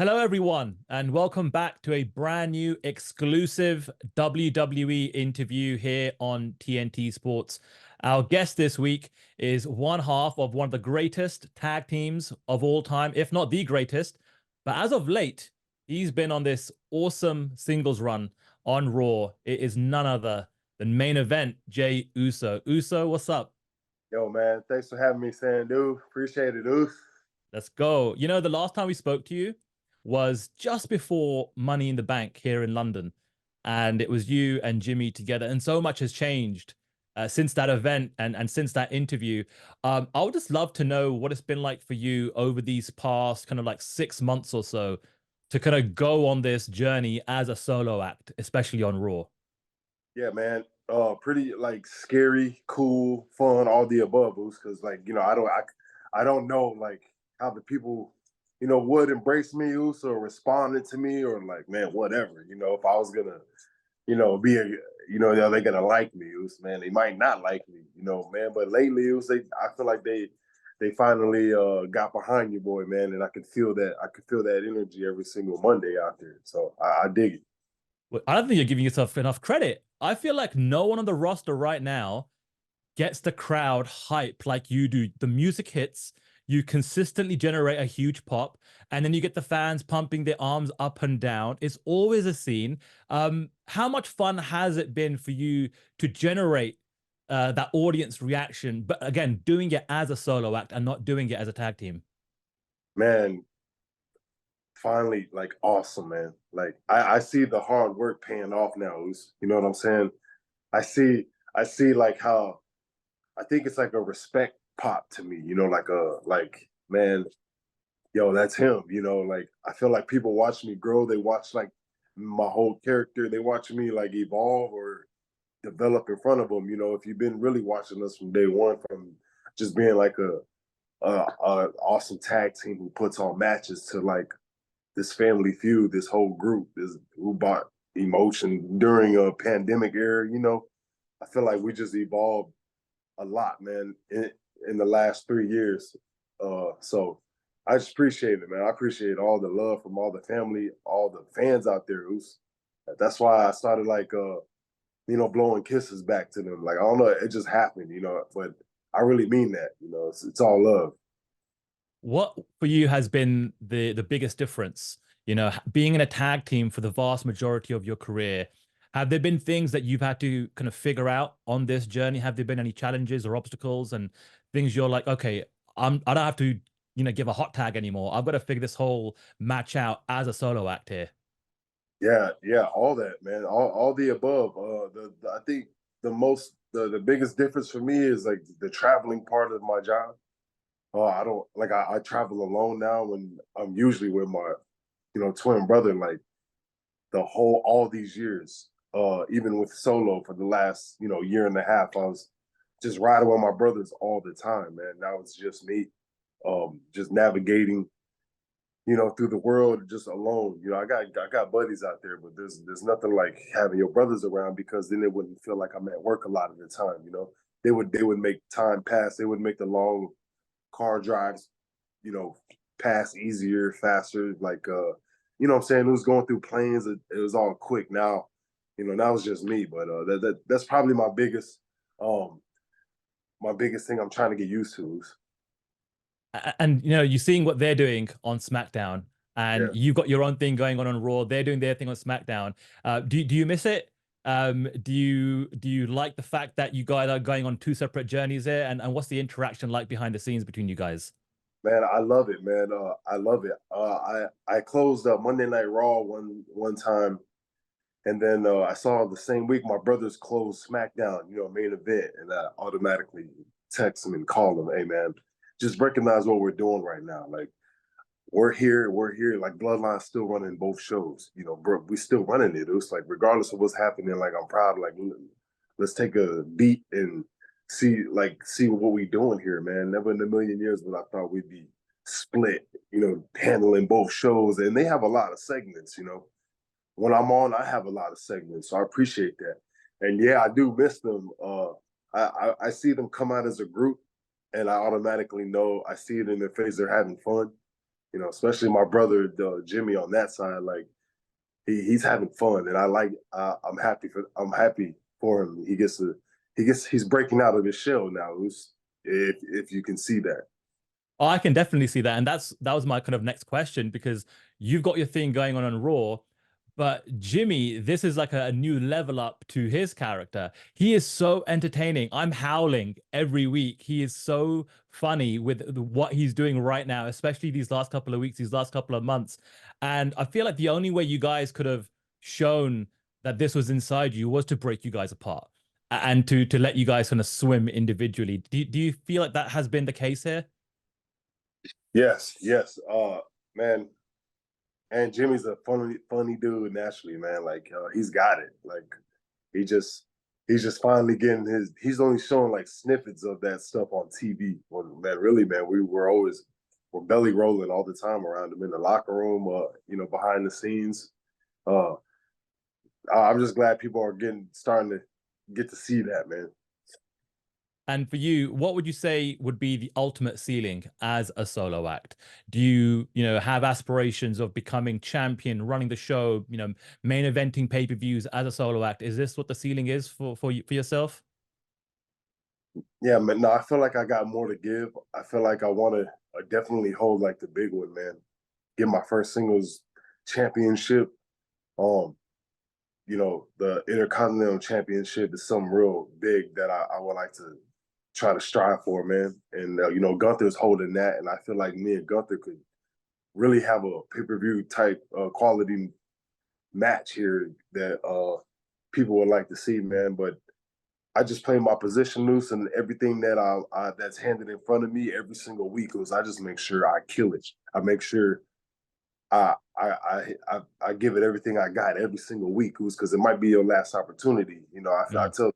Hello, everyone, and welcome back to a brand new exclusive WWE interview here on TNT Sports. Our guest this week is one half of one of the greatest tag teams of all time, if not the greatest. But as of late, he's been on this awesome singles run on Raw. It is none other than main event Jey Uso. Uso, what's up? Yo, man, thanks for having me, Sandhu. Appreciate it, Oos. Let's go. You know, the last time we spoke to you was just before Money in the Bank here in London. And it was you and Jimmy together. And so much has changed since that event and since that interview. I would just love to know what it's been like for you over these past kind of like 6 months or so to kind of go on this journey as a solo act, especially on Raw. Yeah, man. Pretty like scary, cool, fun, all the above, Oos. Because I don't know like how the people, would embrace me, Oos, or responded to me, or like, man, whatever. If I was gonna, be a, are they gonna like me, Oos? Man, they might not like me, man. But lately, Oos, I feel like they finally got behind you, boy, man, and I could feel that. I could feel that energy every single Monday out there. So I dig it. Well, I don't think you're giving yourself enough credit. I feel like no one on the roster right now gets the crowd hype like you do. The music hits, you consistently generate a huge pop, and then you get the fans pumping their arms up and down. It's always a scene. How much fun has it been for you to generate that audience reaction, but again, doing it as a solo act and not doing it as a tag team? Man, finally, like, awesome, man. Like I see the hard work paying off now. You know what I'm saying? I see like how I think it's like a respect pop to me, like man, yo, that's him. Like I feel like people watch me grow, they watch like my whole character, they watch me like evolve or develop in front of them. If you've been really watching us from day one, from just being like a awesome tag team who puts on matches to like this family feud, this whole group, this who brought emotion during a pandemic era. I feel like we just evolved a lot, man, in the last 3 years. So I just appreciate it, man. I appreciate all the love from all the family, all the fans out there. That's why I started like blowing kisses back to them. Like I don't know, it just happened, but I really mean that. It's all love. What for you has been the biggest difference? You know, being in a tag team for the vast majority of your career, have there been things that you've had to kind of figure out on this journey? Have there been any challenges or obstacles and things you're like, okay, I don't have to, give a hot tag anymore. I've got to figure this whole match out as a solo act here. Yeah, yeah, all that, man. All the above. I think the biggest difference for me is like the traveling part of my job. I don't like I travel alone now when I'm usually with my, twin brother, like all these years. Even with solo for the last, year and a half, I was just riding with my brothers all the time, man. Now it's just me, just navigating, through the world just alone. I got buddies out there, but there's nothing like having your brothers around because then it wouldn't feel like I'm at work a lot of the time. They would make time pass. They would make the long car drives, you know, pass easier, faster. Like, what I'm saying? It was going through planes. It was all quick. Now, now it's just me. But that's probably um, my biggest thing I'm trying to get used to. And you're seeing what they're doing on SmackDown, and Yeah. you've got your own thing going on Raw. They're doing their thing on SmackDown. Do you miss it? Do you like the fact that you guys are going on two separate journeys there? And what's the interaction like behind the scenes between you guys? Man, I love it, man. I love it. I closed up Monday Night Raw one time, and then I saw the same week my brothers closed SmackDown, main event, and I automatically text them and call them, "Hey, man, just recognize what we're doing right now. Like we're here, we're here. Like Bloodline's still running both shows, bro. We still running it. It was like regardless of what's happening, like I'm proud. Like let's take a beat and see what we doing here, man. Never in a million years would I thought we'd be split, handling both shows. And they have a lot of segments, When I'm on, I have a lot of segments, so I appreciate that. And yeah, I do miss them. I see them come out as a group, and I automatically know I see it in their face. They're having fun. You know, especially my brother Jimmy on that side. Like he's having fun, and I'm happy for him. He's breaking out of his shell now. If you can see that. Oh, I can definitely see that. And that was my kind of next question because you've got your thing going on Raw, but Jimmy, this is like a new level up to his character. He is so entertaining. I'm howling every week. He is so funny with what he's doing right now, especially these last couple of weeks, these last couple of months. And I feel like the only way you guys could have shown that this was inside you was to break you guys apart and to let you guys kind of swim individually. Do you feel like that has been the case here? Yes, yes. Man, and Jimmy's a funny dude naturally, man. Like he's got it. Like he just he's just finally getting his. He's only showing like snippets of that stuff on TV. When man, really, man, we're belly rolling all the time around him in the locker room. You know, behind the scenes. Uh, I'm just glad people are starting to get to see that, man. And for you, what would you say would be the ultimate ceiling as a solo act? Do you have aspirations of becoming champion, running the show, main eventing pay-per-views as a solo act? Is this what the ceiling is for yourself? Yeah, man. No, I feel like I got more to give. I feel like I want to definitely hold like the big one, man. Get my first singles championship. Um, you know, the Intercontinental Championship is something real big that I would like to try to strive for, man. And you know, Gunther's holding that, and I feel like me and Gunther could really have a pay-per-view type quality match here that people would like to see, man. But I just play my position loose, and everything that that's handed in front of me every single week was I just make sure I kill it. I make sure I give it everything I got every single week. It was because it might be your last opportunity. You know, I tell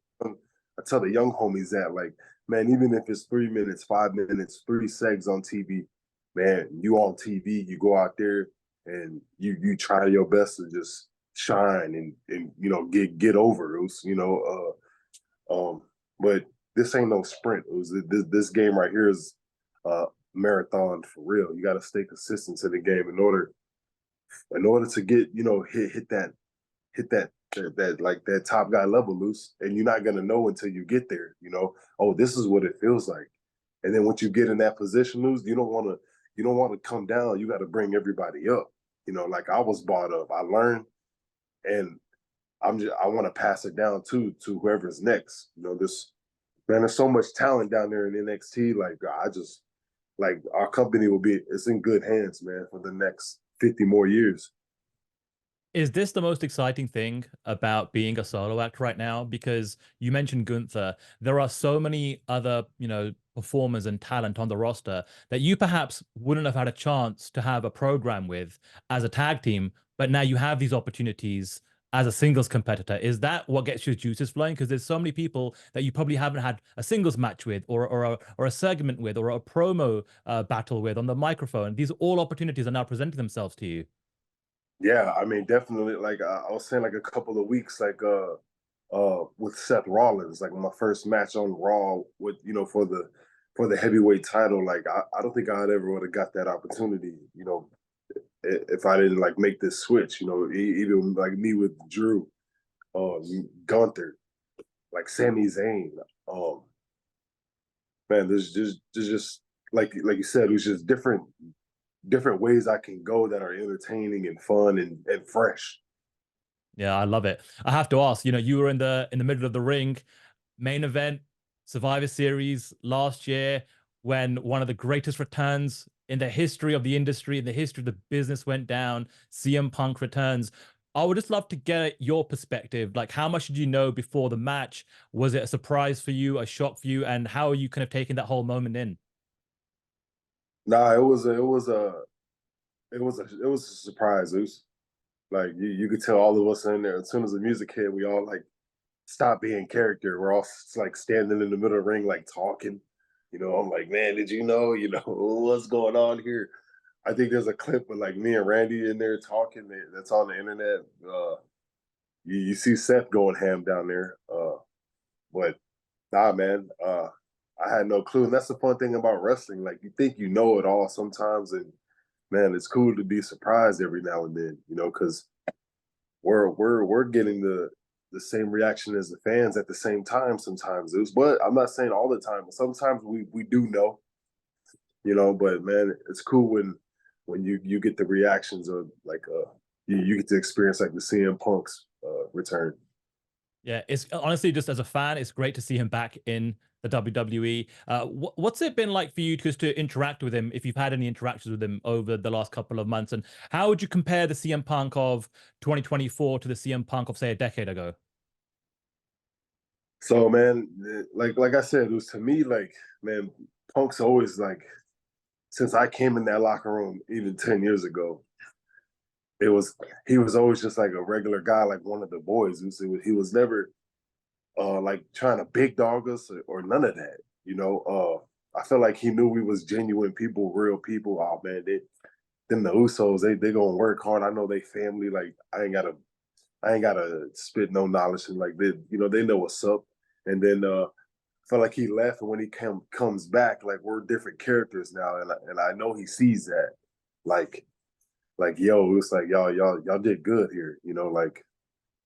the young homies that like, man, even if it's 3 minutes, 5 minutes, 3 segs on TV, man, you on TV, you go out there and you try your best to just shine and you know get over. It was, but this ain't no sprint. It was this game right here is marathon for real. You got to stay consistent to the game in order to get hit that like that top guy level loose, and you're not gonna know until you get there. You know, oh, this is what it feels like, and then once you get in that position loose, you don't want to come down. You got to bring everybody up. You know, like I was brought up, I learned, and I want to pass it down to whoever's next. You know, there's so much talent down there in NXT. Like I just like our company it's in good hands, man, for the next 50 more years. Is this the most exciting thing about being a solo act right now? Because you mentioned Gunther, there are so many other, performers and talent on the roster that you perhaps wouldn't have had a chance to have a program with as a tag team, but now you have these opportunities as a singles competitor. Is that what gets your juices flowing? Because there's so many people that you probably haven't had a singles match with, or a segment with, or a promo battle with on the microphone. These all opportunities are now presenting themselves to you. Yeah, I mean, definitely. Like I was saying, like a couple of weeks, like with Seth Rollins, like my first match on Raw with for the heavyweight title. Like I don't think I'd ever would have got that opportunity. You know, if I didn't like make this switch. You know, even like me with Drew, uh, Gunther, like Sami Zayn. Um, man, there's just like you said, it was just different ways I can go that are entertaining and fun and fresh. Yeah, I love it. I have to ask, you were in the middle of the ring, main event, Survivor Series last year, when one of the greatest returns in the history of the industry, in the history of the business went down. CM Punk returns. I would just love to get your perspective. Like, how much did you know before the match? Was it a surprise for you, a shock for you, and how are you kind of taking that whole moment in? Nah, it was a surprise. It was like you could tell all of us in there as soon as the music hit, we all like stopped being character. We're all like standing in the middle of the ring, like talking. You know, I'm like, man, did you know? You know what's going on here? I think there's a clip of like me and Randy in there talking. That's on the internet. You see Seth going ham down there. But nah, man, I had no clue. And that's the fun thing about wrestling. Like you think you know it all sometimes, and man, it's cool to be surprised every now and then, because we're getting the same reaction as the fans at the same time sometimes. But I'm not saying all the time, but sometimes we do know, but man, it's cool when you get the reactions of like you get to experience like the CM Punk's return. Yeah, it's honestly just as a fan, it's great to see him back in the WWE. What's it been like for you just to interact with him, if you've had any interactions with him over the last couple of months? And how would you compare the CM Punk of 2024 to the CM Punk of, say, a decade ago? So man, like I said, it was to me like, man, Punk's always like, since I came in that locker room even 10 years ago, it was he was always just like a regular guy, like one of the boys. He was never like trying to big dog us or none of that. I feel like he knew we was genuine people, real people. Oh man, them the Usos, they gonna work hard. I know they family. Like I ain't gotta spit no knowledge, and like they know what's up. And then felt like he left, and when he comes back, like we're different characters now, and I know he sees that. Like yo, it's like y'all did good here.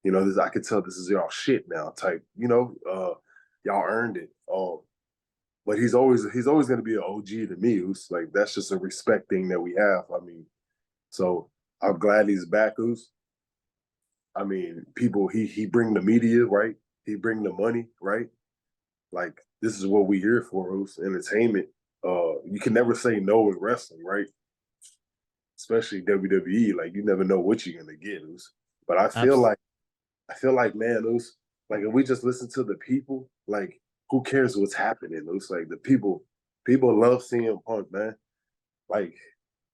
This I could tell this is y'all shit now type. Y'all earned it. But he's always gonna be an OG to me. It's like that's just a respect thing that we have. I mean, so I'm glad he's back. I mean, people he bring the media, right? He bring the money, right? Like this is what we here for, entertainment. You can never say no in wrestling, right? Especially WWE. Like you never know what you're gonna get, But Abs I feel like, man, like if we just listen to the people, like who cares what's happening? It's like the people love CM Punk, man. Like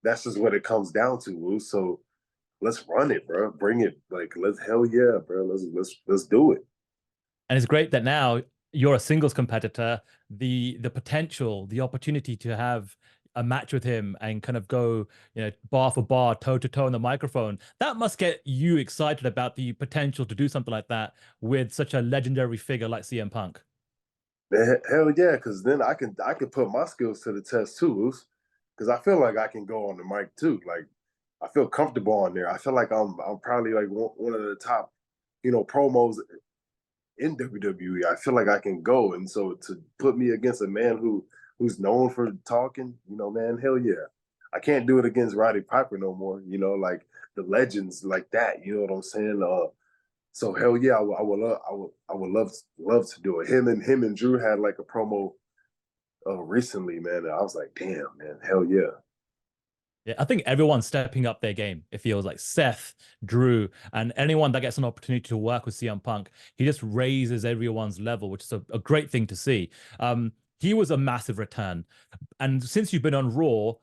that's just what it comes down to. So let's run it, bro. Bring it. Like let's hell yeah, bro. Let's do it. And it's great that now you're a singles competitor. The potential, the opportunity to have a match with him and kind of go, bar for bar, toe to toe on the microphone, that must get you excited about the potential to do something like that with such a legendary figure like CM Punk. Hell yeah, because then I can put my skills to the test too, because I feel like I can go on the mic too. Like I feel comfortable on there. I feel like I'm probably like one of the top, promos in WWE. I feel like I can go, and so to put me against a man who's known for talking, man, hell yeah. I can't do it against Roddy Piper no more. Like the legends like that. You know what I'm saying? So hell yeah, I would love to do it. Him and Drew had like a promo recently, man. And I was like, damn, man, hell yeah. Yeah, I think everyone's stepping up their game. It feels like Seth, Drew, and anyone that gets an opportunity to work with CM Punk, he just raises everyone's level, which is a great thing to see. He was a massive return. And since you've been on Raw,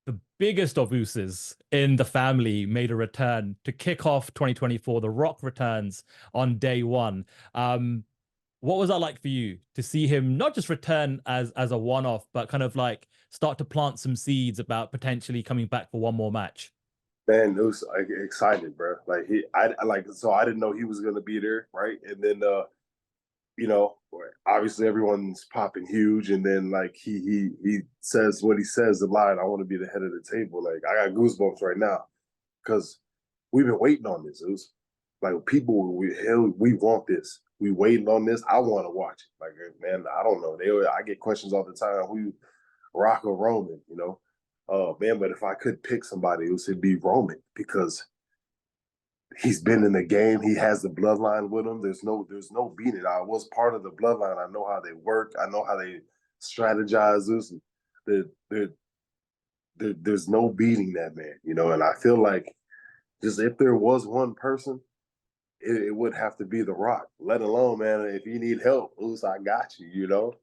the biggest of Usos in the family made a return to kick off 2024. The Rock returns on day one. What was that like for you to see him not just return as a one-off, but kind of like start to plant some seeds about potentially coming back for one more match? Man, it was like excited, bro. Like I like so I didn't know he was gonna be there, right? And then you know, obviously everyone's popping huge, and then like he says what he says, the line, "I want to be the head of the table." Like I got goosebumps right now because we've been waiting on this. It was like people, we want this. We waiting on this. I want to watch it. Like man, I don't know. I get questions all the time. Who Rock or Roman? Man. But if I could pick somebody, it would be Roman because he's been in the game. He has the bloodline with him. There's no beating it. I was part of the bloodline. I know how they work. I know how they strategize this. There's no beating that man, And I feel like just if there was one person, it would have to be The Rock. Let alone, man, if you need help, Uso, I got you.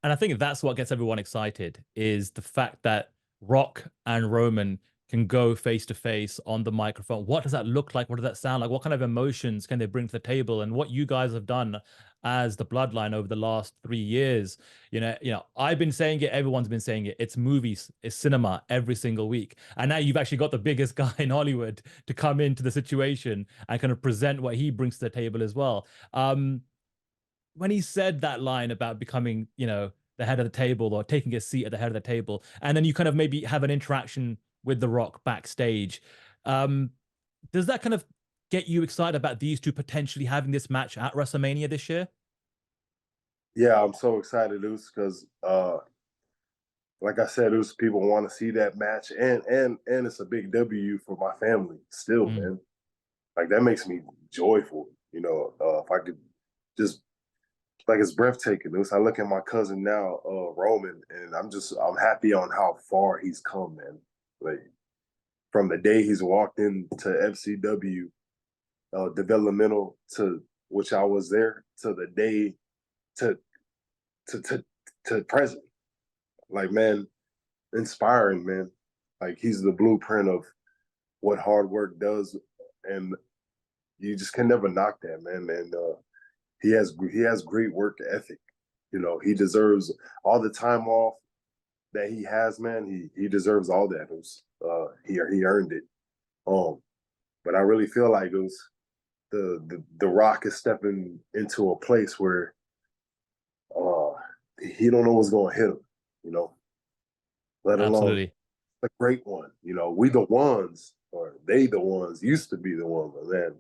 And I think that's what gets everyone excited is the fact that Rock and Roman can go face to face on the microphone. What does that look like? What does that sound like? What kind of emotions can they bring to the table? And what you guys have done as the bloodline over the last 3 years. I've been saying it, everyone's been saying it. It's movies, it's cinema every single week. And now you've actually got the biggest guy in Hollywood to come into the situation and kind of present what he brings to the table as well. When he said that line about becoming, the head of the table or taking a seat at the head of the table, and then you kind of maybe have an interaction with The Rock backstage. Um, does that kind of get you excited about these two potentially having this match at WrestleMania this year? Yeah, I'm so excited, Luce, because like I said, Luce, people want to see that match, and it's a big W for my family still, Mm. man. Like that makes me joyful, you know. If I could just like it's breathtaking. Luce. I look at my cousin now, Roman, and I'm happy on how far he's come, man. Like from the day he's walked into FCW developmental to which I was there to the day to to to to present. Like man, inspiring man. Like he's the blueprint of what hard work does, and you just can never knock that man. And he has great work ethic. You know, he deserves all the time off that he has, man. He deserves all that. It was, he earned it. Um, but I really feel like it was the Rock is stepping into a place where uh he don't know what's going to hit him. You know, let alone Absolutely. the great one. You know, we the ones, or they the ones used to be the one, but man,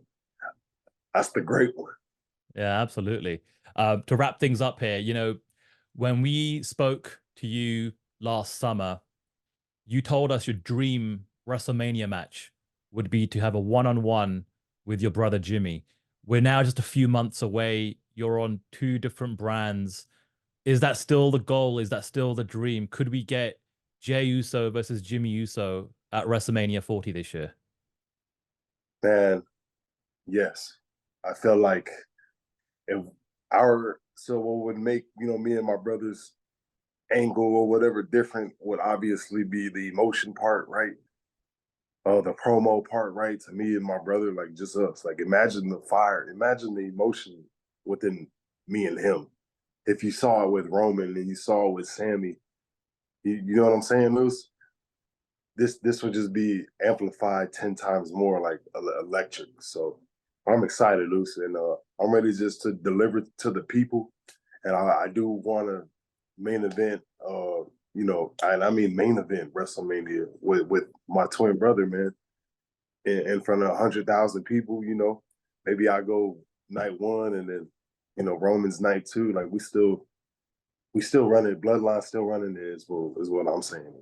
that's the great one. Yeah, absolutely. To wrap things up here, when we spoke to you last summer, you told us your dream WrestleMania match would be to have a one-on-one with your brother Jimmy. We're now just a few months away. You're on two different brands. Is that still the goal? Is that still the dream? Could we get Jey Uso versus Jimmy Uso at WrestleMania 40 this year? Man, yes, I feel like if what would make me and my brothers angle or whatever different would obviously be the emotion part, right? The promo part, right? To me and my brother, like just us. Like imagine the fire, imagine the emotion within me and him. If you saw it with Roman and you saw it with Sammy, you know what I'm saying, Luce? This would just be amplified 10 times more, like electric. So I'm excited, Luce, and I'm ready just to deliver to the people. And I do want to main event, and I mean main event WrestleMania with my twin brother, man, in front of 100,000 people. You know, maybe I go night one, and then Roman's night two. Like we still running, bloodline still running there is what I'm saying.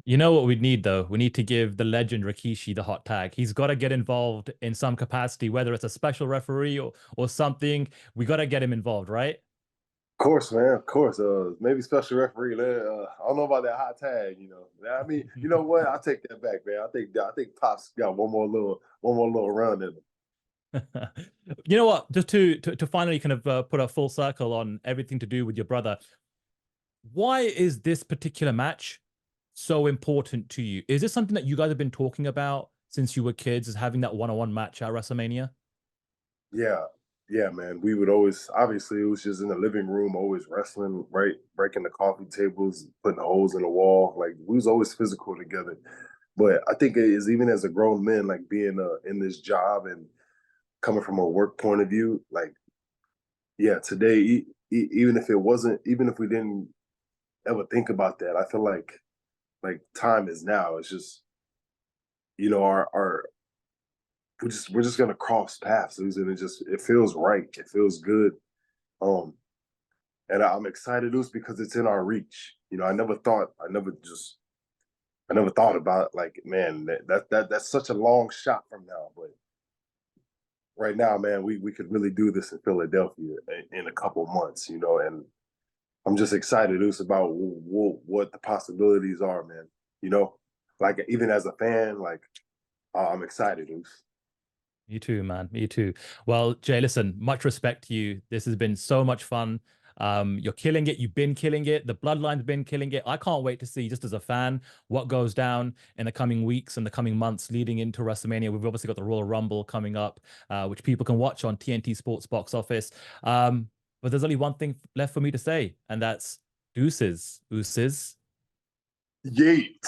You know what we need though? We need to give the legend Rikishi the hot tag. He's got to get involved in some capacity, whether it's a special referee or something. We got to get him involved, right? Of course, man. Of course. Maybe special referee. I don't know about that hot tag. I mean, you know what? I take that back, man. I think Pop's got one more little run in him. You know what? Just to finally kind of put a full circle on everything to do with your brother. Why is this particular match so important to you? Is this something that you guys have been talking about since you were kids, is having that one-on-one match at WrestleMania? Yeah, yeah, man. We would always, obviously, it was just in the living room, always wrestling, right? Breaking the coffee tables, putting holes in the wall. Like we was always physical together. But I think it is even as a grown man, like being in this job and coming from a work point of view, like yeah, today, even if it wasn't, even if we didn't ever think about that, I feel like time is now. It's just our we're just gonna cross paths, and it feels right. It feels good. Um, and I'm excited, Luce, because it's in our reach. I never thought about like, man, that's such a long shot from now. But right now, man, we could really do this in Philadelphia in a couple months, and I'm just excited, Luce, about what the possibilities are, man. You know, like even as a fan, like I'm excited, Luce. Me too, man. Me too. Well, Jay, listen, much respect to you. This has been so much fun. You're killing it. You've been killing it. The bloodline's been killing it. I can't wait to see, just as a fan, what goes down in the coming weeks and the coming months leading into WrestleMania. We've obviously got the Royal Rumble coming up, which people can watch on TNT Sports Box Office. But there's only one thing left for me to say, and that's deuces, ooses. Yeet.